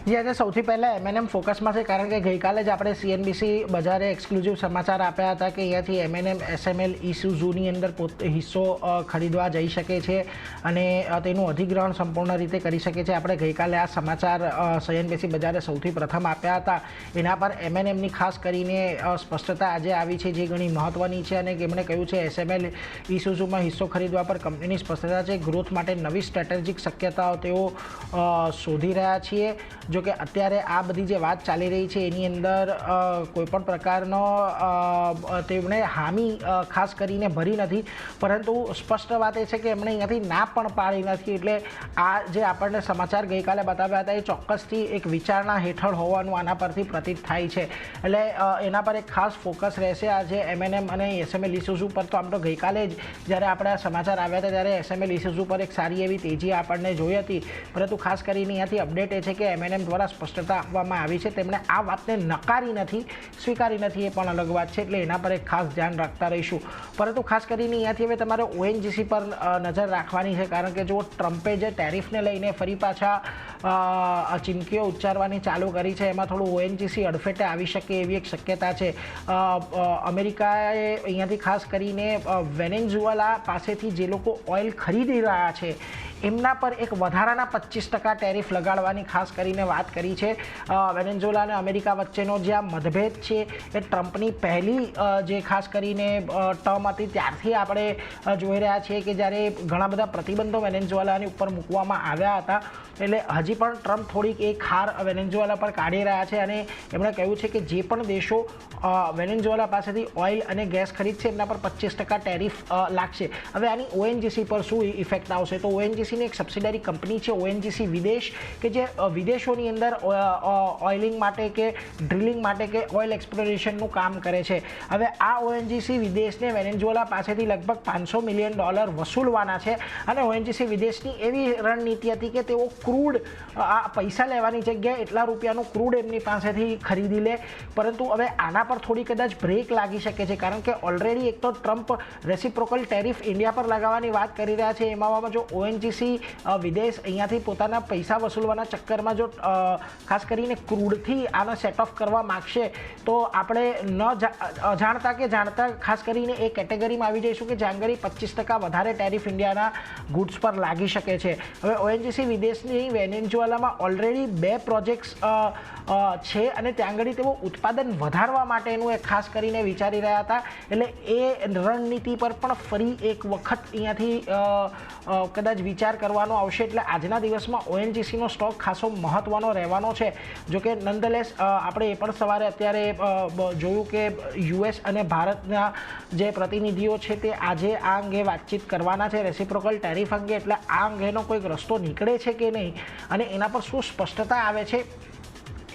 જે આજે સૌથી પહેલાં એમએનએમ ફોકસમાં છે, કારણ કે ગઈકાલે જ આપણે સીએનબીસી બજારે એક્સક્લુઝિવ સમાચાર આપ્યા હતા કે અહીંયાથી એમએનએમ એસએમએલ ઇસુઝુની અંદર હિસ્સો ખરીદવા જઈ શકે છે અને તેનું અધિગ્રહણ સંપૂર્ણ રીતે કરી શકે છે. આપણે ગઈકાલે આ સમાચાર સીએનબીસી બજારે સૌથી પ્રથમ આપ્યા હતા. એના પર એમએનએમની ખાસ કરીને સ્પષ્ટતા આજે આવી છે, જે ઘણી મહત્ત્વની છે. અને એમણે કહ્યું છે એસએમએલ ઇસુઝુમાં હિસ્સો ખરીદવા પર કંપનીની સ્પષ્ટતા છે. ગ્રોથ માટે નવી સ્ટ્રેટેજિક શક્યતાઓ તેઓ શોધી રહ્યા છીએ. જો કે અત્યારે આ બધી જે વાત ચાલી રહી છે એની અંદર કોઈપણ પ્રકારનો તેમણે હામી ખાસ કરીને ભરી નથી, પરંતુ સ્પષ્ટ વાત એ છે કે એમણે અહીંયાથી ના પણ પાડી નથી. એટલે આ જે આપણને સમાચાર ગઈકાલે બતાવ્યા હતા એ ચોક્કસથી એક વિચારણા હેઠળ હોવાનું આના પરથી પ્રતીત થાય છે. એટલે એના પર એક ખાસ ફોકસ રહેશે આજે એમએનએમ અને એસએમએલ ઇસુઝુ પર. તો આમ તો ગઈકાલે જ જ્યારે આપણે આ સમાચાર આવ્યા હતા ત્યારે એસએમએલ ઇસુઝુ પર એક સારી એવી તેજી આપણને જોઈ હતી, પરંતુ ખાસ કરીને અહીંયાથી અપડેટ એ છે કે એમએનએમ દ્વારા સ્પષ્ટતા આપવામાં આવી છે. તેમણે આ વાતને નકારી નથી, સ્વીકારી નથી, એ પણ અલગ વાત છે. એટલે એના પર એક ખાસ ધ્યાન રાખતા રહીશું. પરંતુ ખાસ કરીને અહીંયાથી હવે તમારે ઓએનજીસી પર નજર રાખવાની છે, કારણ કે જો ટ્રમ્પે જે ટેરિફને લઈને ફરી પાછા ચીમકીઓ ઉચ્ચારવાની ચાલુ કરી છે, એમાં થોડું ઓએનજીસી અડફેટે આવી શકે એવી એક શક્યતા છે. અમેરિકાએ અહીંયાથી ખાસ કરીને વેનેઝુએલા પાસેથી જે લોકો ઓઇલ ખરીદી રહ્યા છે એમના પર એક વધારાના 25% ટેરિફ લગાડવાની ખાસ કરીને વાત કરી છે. વેનેઝુએલા અને અમેરિકા વચ્ચેનો જે આ મતભેદ છે એ ટ્રમ્પની પહેલી જે ખાસ કરીને ટર્મ હતી ત્યારથી આપણે જોઈ રહ્યા છીએ કે જ્યારે ઘણા બધા પ્રતિબંધો વેનેઝુએલાની ઉપર મૂકવામાં આવ્યા હતા. એટલે હજી પણ ટ્રમ્પ થોડીક એક હાર વેનેઝુએલા પર કાઢી રહ્યા છે અને એમણે કહ્યું છે કે જે પણ દેશો વેનેઝુએલા પાસેથી ઓઇલ અને ગેસ ખરીદશે એમના પર 25% ટેરિફ લાગશે. હવે આની ઓએનજીસી પર શું ઇફેક્ટ આવશે? તો ઓએનજીસીની એક સબસિડરી કંપની છે ઓએનજીસી વિદેશ, કે જે વિદેશોની અંદર ઓઇલિંગ માટે કે ડ્રિલિંગ માટે કે ઓઇલ એક્સપ્લોરેશનનું કામ કરે છે. હવે આ ઓએનજીસી વિદેશને વેનેઝુએલા પાસેથી લગભગ $500 મિલિયન વસૂલવાના છે. અને ઓએનજીસી વિદેશની એવી રણનીતિ હતી કે તેઓ ક્રૂડ આ પૈસા લેવાની જગ્યાએ એટલા રૂપિયાનું ક્રૂડ એમની પાસેથી ખરીદી લે. પરંતુ હવે આના પર થોડી કદાચ બ્રેક લાગી શકે છે, કારણ કે ઓલરેડી એક તો ટ્રમ્પ રેસિપ્રોકલ ટેરિફ ઇન્ડિયા પર લગાવવાની વાત કરી રહ્યા છે. એમાં જો ઓએનજીસી વિદેશ અહીંયાથી પોતાના પૈસા વસૂલવાના ચક્કરમાં જો ખાસ કરીને ક્રૂડથી આનો સેટ ઓફ કરવા માગશે તો આપણે ન અજાણતા કે જાણતા ખાસ કરીને એ કેટેગરીમાં આવી જઈશું કે જ્યાં આગળ 25% વધારે ટેરિફ ઇન્ડિયાના ગુડ્સ પર લાગી શકે છે. હવે ઓએનજીસી વિદેશની વેનેઝુએલામાં ઓલરેડી 2 પ્રોજેક્ટ્સ છે અને ત્યાં આગળ તેઓ ઉત્પાદન વધારવા માટેનું એક ખાસ કરીને વિચારી રહ્યા હતા. એટલે એ રણનીતિ પર પણ ફરી એક વખત અહીંયાથી કદાચ વિચાર કરવાનો આવશે. એટલે આજના દિવસમાં ઓએનજીસીનો સ્ટોક ખાસો મહત્ત્વનો રહેવાનો છે. જોકે નંદલેસ આપણે એ પણ સવારે અત્યારે જોયું કે યુએસ અને ભારતના જે પ્રતિનિધિઓ છે તે આજે આ અંગે વાતચીત કરવાના છે રેસિપ્રોકલ ટેરિફ અંગે. એટલે આ અંગેનો કોઈક રસ્તો નીકળે છે કે નહીં અને એના પર શું સ્પષ્ટતા આવે છે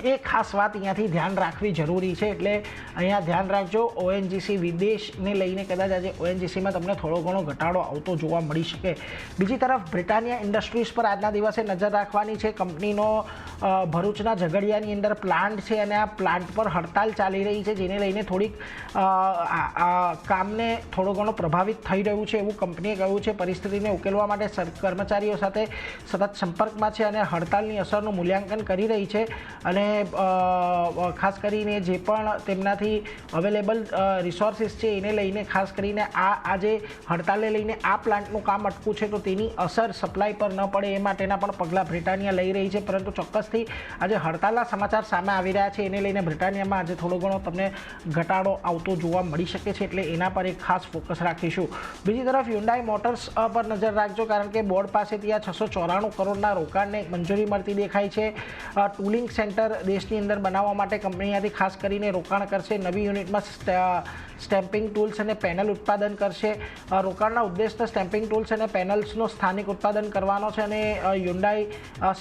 એ ખાસ વાત અહીંયાથી ધ્યાન રાખવી જરૂરી છે. એટલે અહીંયા ધ્યાન રાખજો. ઓએનજીસી વિદેશને લઈને કદાચ આજે ઓએનજીસીમાં તમને થોડો ઘણો ઘટાડો આવતો જોવા મળી શકે. બીજી તરફ બ્રિટાનિયા ઇન્ડસ્ટ્રીઝ પર આજના દિવસે નજર રાખવાની છે. કંપનીનો ભરૂચના ઝઘડિયાની અંદર પ્લાન્ટ છે અને આ પ્લાન્ટ પર હડતાલ ચાલી રહી છે, જેને લઈને થોડીક કામને થોડો ઘણો પ્રભાવિત થઈ રહ્યું છે એવું કંપનીએ કહ્યું છે. પરિસ્થિતિને ઉકેલવા માટે કર્મચારીઓ સાથે સતત સંપર્કમાં છે અને હડતાલની અસરનું મૂલ્યાંકન કરી રહી છે. અને ખાસ કરીને જે પણ તેમનાથી અવેલેબલ રિસોર્સિસ છે એને લઈને ખાસ કરીને આજે હડતાલને લઈને આ પ્લાન્ટનું કામ અટકું છે તો તેની અસર સપ્લાય પર ન પડે એ માટેના પણ પગલાં બ્રિટાનિયા લઈ રહી છે. પરંતુ ચોક્કસથી આજે હડતાલના સમાચાર સામે આવી રહ્યા છે, એને લઈને બ્રિટાનિયામાં આજે થોડો ઘણો તમને ઘટાડો આવતો જોવા મળી શકે છે. એટલે એના પર એક ખાસ ફોકસ રાખીશું. બીજી તરફ હ્યુન્ડાઈ મોટર્સ પર નજર રાખજો, કારણ કે બોર્ડ પાસેથી આ 694 કરોડના રોકાણને મંજૂરી મળતી દેખાય છે. ટૂલિંગ સેન્ટર દેશની અંદર બનાવવા માટે કંપનીયાથી ખાસ કરીને રોકાણ કરશે. નવી યુનિટમાં સ્ટેમ્પિંગ ટૂલ્સ અને પેનલ ઉત્પાદન કરશે. રોકાણના ઉદ્દેશથી સ્ટેમ્પિંગ ટૂલ્સ અને પેનલ્સનો સ્થાનિક ઉત્પાદન કરવાનો છે અને હ્યુન્ડાઈ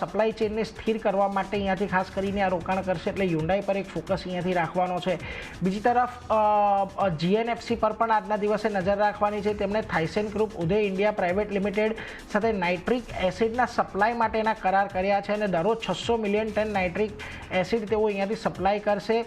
સપ્લાય ચેનને સ્થિર કરવા માટે અહીંયાથી ખાસ કરીને આ રોકાણ કરશે. એટલે હ્યુન્ડાઈ પર એક ફોકસ અહીંયાથી રાખવાનો છે. બીજી તરફ જીએનએફસી પર પણ આજના દિવસે નજર રાખવાની છે. તેમણે થાઇસેન ગ્રુપ ઉદય ઇન્ડિયા પ્રાઇવેટ લિમિટેડ સાથે નાઇટ્રિક એસિડના સપ્લાય માટેના કરાર કર્યા છે અને દરરોજ 600 મિલિયન ટન નાઇટ્રિક એસિડ તેઓ અહીંયાથી સપ્લાય કરશે.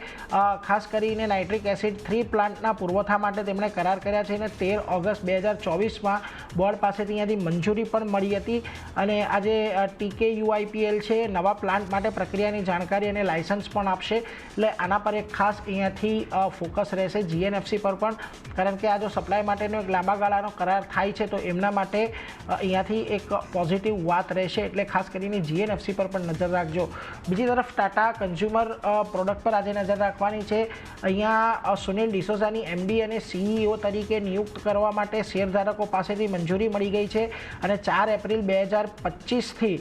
ખાસ કરીને નાઇટ્રિક એસિડ 3 પ્લાન્ટના પુરવઠા માટે તેમણે કરાર કર્યા છે અને 13 ઓગસ્ટ 2024માં બોર્ડ પાસેથી અહીંયાથી મંજૂરી પણ મળી હતી. અને આજે TKUIPL છે નવા પ્લાન્ટ માટે પ્રક્રિયાની જાણકારી અને લાયસન્સ પણ આપશે. એટલે આના પર એક ખાસ અહીંયાથી ફોકસ રહેશે GNFC પર પણ, કારણ કે આ જો સપ્લાય માટેનો એક લાંબા ગાળાનો કરાર થાય છે તો એમના માટે અહીંયાથી એક પોઝિટિવ વાત રહેશે. એટલે ખાસ કરીને GNFC પર પણ નજર રાખજો. બીજી તરફ ટાટા કન્ઝ્યુમર પ્રોડક્ટ પર આજે નજર રાખવાની છે. અહીંયા સુનિલ ડિસોઝાની MD અને CEO તરીકે નિયુક્ત કરવા માટે શેરધારકો પાસેથી મંજૂરી મળી ગઈ છે અને 4 એપ્રિલ 2025થી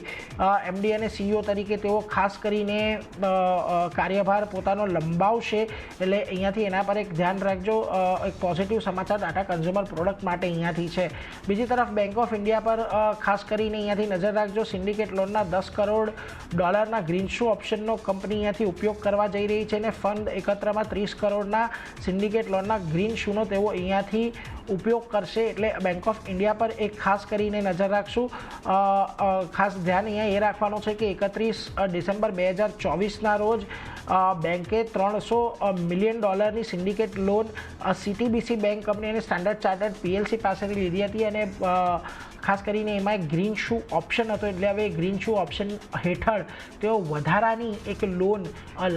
MD અને CEO તરીકે તેઓ ખાસ કરીને કાર્યભાર પોતાનો લંબાવશે. એટલે અહીંયાથી એના પર એક ધ્યાન રાખજો. એક પોઝિટિવ સમાચાર ટાટા કન્ઝ્યુમર પ્રોડક્ટ માટે અહીંયાથી છે. બીજી તરફ બેંક ઓફ ઇન્ડિયા પર ખાસ કરીને અહીંયાથી નજર રાખજો. સિન્ડિકેટ લોનના $10 કરોડ ગ્રીનશુ ઓપ્શનનો કંપની અહીંયાથી ઉપયોગ કરવા જઈ રહી છે અને ફંડ એકત્રમાં $30 કરોડના સિન્ડિકેટ લોનના ગ્રીનશુનો તેઓ અહીંયાથી ઉપયોગ કરશે. એટલે બેંક ઓફ ઇન્ડિયા પર એક ખાસ કરીને નજર રાખશું. ખાસ ધ્યાન અહીંયા એ રાખવાનું છે કે 31 ડિસેમ્બર 2024ના રોજ બેંકે $300 million syndicate loan CTBC bank company અને સ્ટાન્ડર્ડ ચાર્ટર્ડ PLC પાસેથી લીધી હતી અને ખાસ કરીને એમાં એક ગ્રીન શુ ઓપ્શન હતો. એટલે હવે ગ્રીન શુ ઓપ્શન હેઠળ તેઓ વધારાની એક લોન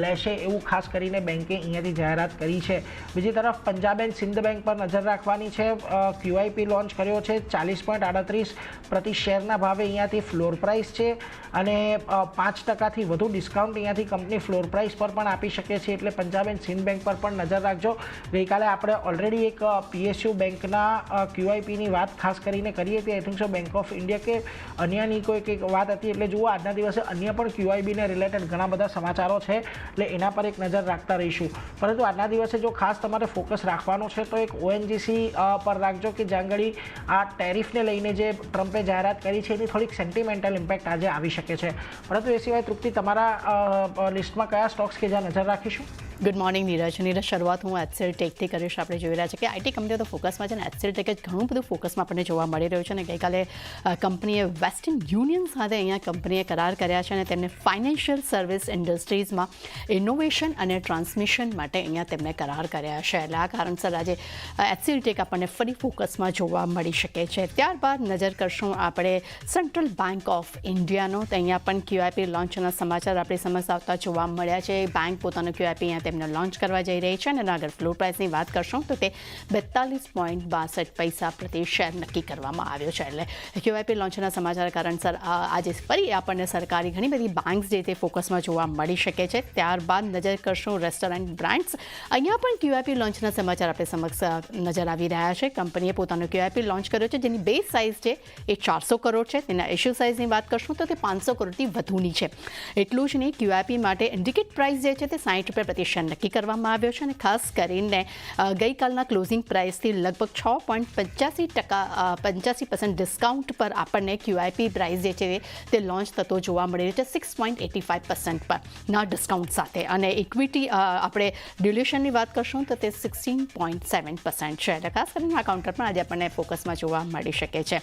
લેશે એવું ખાસ કરીને બેંકે અહીંયાથી જાહેરાત કરી છે. બીજી તરફ પંજાબ એન્ડ સિંધ બેંક પર નજર રાખવાની છે. QIP લોન્ચ કર્યો છે 40.38 પ્રતિ શેરના ભાવે અહીંયાથી ફ્લોર પ્રાઇસ છે અને 5% વધુ ડિસ્કાઉન્ટ અહીંયાથી કંપની ફ્લોર પ્રાઇસ પર પણ આપી શકે છે. એટલે પંજાબ એન્ડ સિંધ બેંક પર પણ નજર રાખજો. ગઈકાલે આપણે ઓલરેડી એક PSU બેંકના QIPની વાત ખાસ કરીને કરી હતી. I think so bank of India કે અન્યની કોઈ વાત હતી. એટલે જુઓ આજના દિવસે અન્ય પણ QIBને રિલેટેડ ઘણા બધા સમાચારો છે. એટલે એના પર એક નજર રાખતા રહીશું. પરંતુ આજના દિવસે જો ખાસ તમારે ફોકસ રાખવાનો છે તો એક ONGC પર રાખજો કે જ્યાં આગળ આ ટેરિફને લઈને જે ટ્રમ્પે જાહેરાત કરી છે એની થોડીક સેન્ટિમેન્ટલ ઇમ્પેક્ટ આજે આવી શકે છે. પરંતુ એ સિવાય તૃપ્તિ તમારા લિસ્ટમાં કયા સ્ટોક્સ કે જ્યાં નજર રાખીશું? Good morning Neeraj. શરૂઆત હું HCL ટેકથી કરીશ. આપણે જોઈ રહ્યા છે કે IT કંપનીઓ તો ફોકસમાં છે અને HCL ટેક જ ઘણું બધું ફોકસમાં આપણને જોવા મળી રહ્યું છે. અને ગઈકાલે કંપનીએ વેસ્ટર્ન યુનિયન સાથે અહીંયા કંપનીએ કરાર કર્યા છે અને તેમને ફાઇનાન્શિયલ સર્વિસ ઇન્ડસ્ટ્રીઝમાં ઇનોવેશન અને ટ્રાન્સમિશન માટે અહીંયા તેમને કરાર કર્યા છે. એટલે આ કારણસર આજે HCL ટેક આપણને ફરી ફોકસમાં જોવા મળી શકે છે. ત્યારબાદ નજર કરશું આપણે સેન્ટ્રલ બેંક ઓફ ઇન્ડિયાનો. તો અહીંયા પણ QIP લોન્ચના સમાચાર આપણી સમક્ષ આવતા જોવા મળ્યા છે. બેંક પોતાનો QIP અહીંયા તેમને લોન્ચ કરવા જઈ રહી છે અને આગળ ફ્લોર પ્રાઇસની વાત કરશું તો તે 42.62 પ્રતિ શેર નક્કી કરવામાં આવ્યો છે. એટલે QIP લોન્ચના સમાચાર કારણસર આજે ફરી આપણને સરકારી ઘણી બધી બેંક્સ જે તે ફોકસમાં જોવા મળી શકે છે. ત્યારબાદ નજર કરશું રેસ્ટોરન્ટ બ્રાન્ડ્સ. અહીંયા પણ QIP લોન્ચના સમાચાર આપણે સમક્ષ નજર આવી રહ્યા છે. કંપનીએ પોતાનો QIP લોન્ચ કર્યો છે જેની બેઝ સાઇઝ છે એ 400 કરોડ છે. તેના ઇશ્યુ સાઇઝની વાત કરશું તો તે 500 કરોડથી વધુની છે. એટલું જ નહીં, QIP માટે ઇન્ડિકેટ પ્રાઇસ જે છે તે ₹60 પ્રતિ શેર નક્કી કરવામાં આવ્યો છે અને ખાસ કરીને ગઈકાલના ક્લોઝિંગ પ્રાઇસથી લગભગ 6.85% ડિસ્કાઉન્ટ પર આપણને QIP પ્રાઇસ જે છે તે લોન્ચ થતો જોવા મળી રહ્યો છે 6.85% પર ના ડિસ્કાઉન્ટ સાથે. અને ઇક્વિટી આપણે ડ્યુલેશનની વાત કરશું તો તે 16.7% છે. એટલે ખાસ કરીને આ કાઉન્ટર પણ આજે આપણને ફોકસમાં જોવા મળી શકે છે.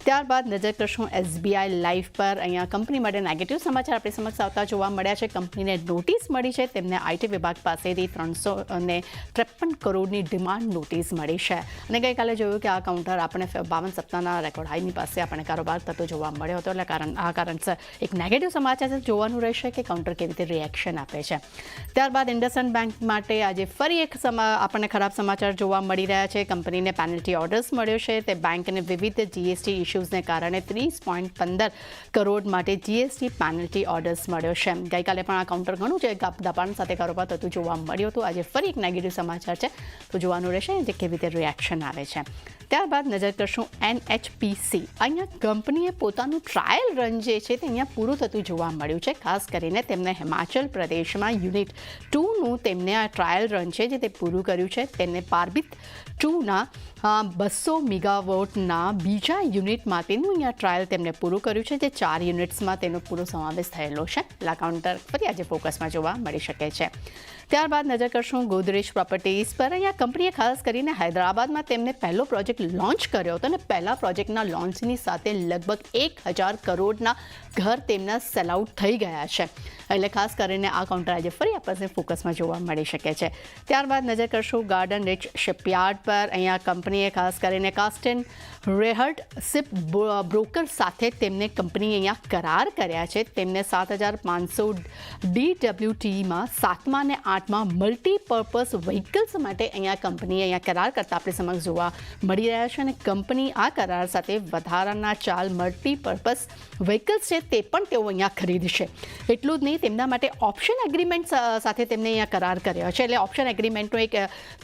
ત્યારબાદ નજર કરશું SBI લાઈફ પર. અહીંયા કંપની માટે નેગેટિવ સમાચાર આપણી સમક્ષ આવતા જોવા મળ્યા છે. કંપનીને નોટિસ મળી છે. તેમને IT વિભાગ પાસેથી 353 કરોડની ડિમાન્ડ નોટિસ મળી છે. અને ગઈકાલે જોયું કે આ કાઉન્ટર આપણે 52 સપ્તાહના રેકોર્ડ હાઈની પાસે આપણે કારોબાર થતો જોવા મળ્યો હતો. એટલે આ કારણસર એક નેગેટિવ સમાચાર જોવાનું રહેશે કે કાઉન્ટર કેવી રીતે રિએક્શન આપે છે. ત્યારબાદ ઇન્ડસઇન્ડ બેંક માટે આજે ફરી એક આપણને ખરાબ સમાચાર જોવા મળી રહ્યા છે. કંપનીને પેનલ્ટી ઓર્ડર્સ મળ્યો છે. તે બેંકને વિવિધ GST ઇશ્યુઝને કારણે 30.15 કરોડ માટે GST પેનલ્ટી ઓર્ડર્સ મળ્યો છે. ગઈકાલે પણ આ કાઉન્ટર ઘણું છે દબાણ સાથે કારોબાર થતું જોવા મળ્યું હતું. આજે ફરી એક નેગેટિવ સમાચાર છે તો જોવાનું રહેશે જે કેવી રીતે રિએક્શન આવે છે. ત્યારબાદ નજર કરશું NHPC. અહીંયા કંપનીએ પોતાનું ટ્રાયલ રન જે છે તે અહીંયા પૂરું થતું જોવા મળ્યું છે. ખાસ કરીને તેમને હિમાચલ પ્રદેશમાં યુનિટ 2નું તેમને આ ટ્રાયલ રન છે જે તે પૂરું કર્યું છે. તેમને પાર્બિત 2ના 200 મેગાવોટના બીજા યુનિટ માટેનું અહીંયા ટ્રાયલ તેમણે પૂરું કર્યું છે, જે 4 યુનિટ્સમાં તેનો પૂરો સમાવેશ થયેલો છે. આ કાઉન્ટર ફરી આજે ફોકસમાં જોવા મળી શકે છે. ત્યારબાદ નજર કરશું ગોદરેજ પ્રોપર્ટીઝ પર. અહીંયા કંપનીએ ખાસ કરીને હૈદરાબાદમાં તેમને પહેલો પ્રોજેક્ટ લોન્ચ કર્યો હતો અને પહેલા પ્રોજેક્ટના લોન્ચની સાથે લગભગ 1000 કરોડના ઘર તેમના સેલ આઉટ થઈ ગયા છે. એટલે ખાસ કરીને આ કાઉન્ટર આજે ફરી આપણને ફોકસમાં જોવા મળી શકે છે. ત્યારબાદ નજર કરશું ગાર્ડન રીચ શિપયાર્ડ પર. અહીંયા કંપનીએ ખાસ કરીને કાસ્ટન રેહર્ટ શિપ બ્રોકર સાથે તેમને કંપનીએ અહીંયા કરાર કર્યા છે. તેમને 7500 DWTમાં 7મા અને 8મા મલ્ટીપર્પઝ વ્હીકલ્સ માટે અહીંયા કંપનીએ અહીંયા કરાર કરતા આપણી સમક્ષ જોવા મળી રહ્યા છે. અને કંપની આ કરાર સાથે વધારાના 4 મલ્ટીપર્પઝ વ્હીકલ્સ છે તે પણ તેઓ અહીંયા ખરીદશે. એટલું જ નહીં, તેમના માટે ઓપ્શન એગ્રીમેન્ટ સાથે તેમને અહીંયા કરાર કર્યો છે. એટલે ઓપ્શન એગ્રીમેન્ટનો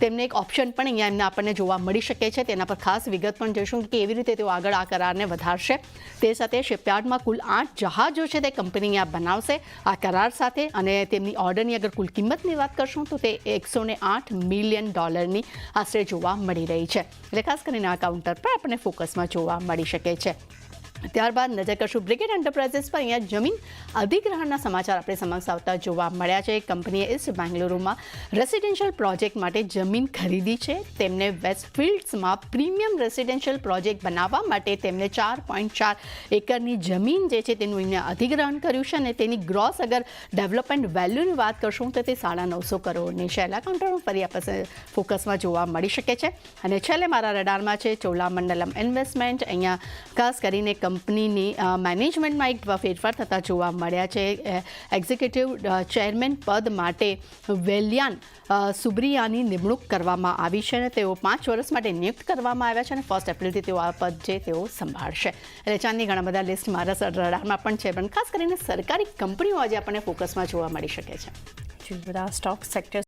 તેમને એક ઓપ્શન પણ અહીંયા એમને આપણને જોવા મળી શકે છે. તેના પર ખાસ વિગત પણ જોઈશું કે કેવી રીતે તેઓ આગળ આ કરારને વધારશે. તે સાથે શિપયાર્ડમાં કુલ 8 જહાજો છે તે કંપની અહીંયા બનાવશે આ કરાર સાથે. અને તેમની ઓર્ડરની અગર કુલ કિંમતની વાત કરશું તો તે $108 મિલિયન આશરે જોવા મળી રહી છે. એટલે ખાસ કરીને આ કાઉન્ટર પર આપણને ફોકસમાં જોવા મળી શકે છે. ત્યારબાદ નજર કરશું બ્રિગેડ એન્ટરપ્રાઇઝીસ પર. અહીંયા જમીન અધિગ્રહણના સમાચાર આપણે સમક્ષ આવતા જોવા મળ્યા છે. કંપનીએ ઈસ્ટ બેંગલુરુમાં રેસિડેન્શિયલ પ્રોજેક્ટ માટે જમીન ખરીદી છે. તેમને વેસ્ટફિલ્ડ્સમાં પ્રીમિયમ રેસિડેન્શિયલ પ્રોજેક્ટ બનાવવા માટે તેમને 4.4 એકરની જમીન જે છે તેનું અહીંયા અધિગ્રહણ કર્યું છે. અને તેની ગ્રોસ અગર ડેવલપમેન્ટ વેલ્યુની વાત કરશું તો તે 950 કરોડની છે. એટલે કાઉન્ટરમાં ફરી આપણે ફોકસમાં જોવા મળી શકે છે. અને છેલ્લે મારા રડારમાં છે ચોલામંડલમ ઇન્વેસ્ટમેન્ટ. અહીંયા ખાસ કરીને કંપનીની મેનેજમેન્ટમાં એક ફેરફાર થતા જોવા મળ્યા છે. એક્ઝિક્યુટિવ ચેરમેન પદ માટે વેલિયાન સુબ્રિયાની નિમણૂક કરવામાં આવી છે. અને તેઓ 5 વર્ષ માટે નિયુક્ત કરવામાં આવ્યા છે. અને 1 એપ્રિલથી તેઓ આ પદ છે તેઓ સંભાળશે. એટલે ચાંદની ઘણા બધા લિસ્ટ મારા રડારમાં પણ છે, પણ ખાસ કરીને સરકારી કંપનીઓ આજે આપણને ફોકસમાં જોવા મળી શકે છે. બધા સ્ટોક સેક્ટર